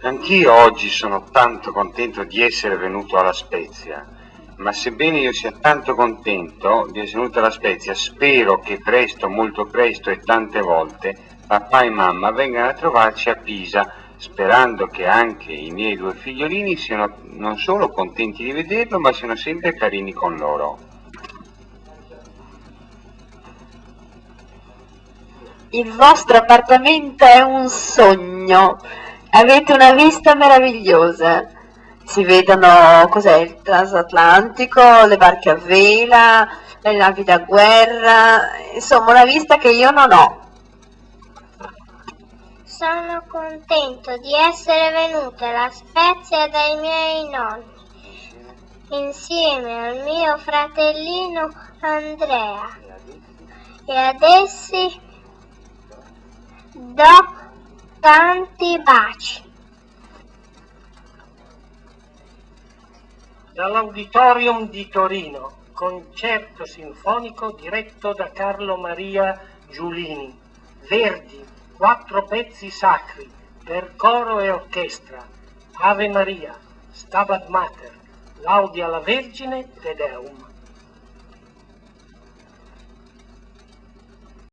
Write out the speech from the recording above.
Anch'io oggi sono tanto contento di essere venuto alla Spezia, ma sebbene io sia tanto contento di essere venuto alla Spezia, spero che presto, molto presto e tante volte, papà e mamma vengano a trovarci a Pisa, sperando che anche i miei due figliolini siano non solo contenti di vederlo, ma siano sempre carini con loro. Il vostro appartamento è un sogno, avete una vista meravigliosa, si vedono, cos'è, il transatlantico, le barche a vela, le navi da guerra, insomma una vista che io non ho. Sono contento di essere venuta alla Spezia dai miei nonni, insieme al mio fratellino Andrea, e ad essi do tanti baci. Dall'Auditorium di Torino, concerto sinfonico diretto da Carlo Maria Giulini. Verdi, 4 pezzi sacri per coro e orchestra. Ave Maria, Stabat Mater, Laudi alla Vergine, Te Deum.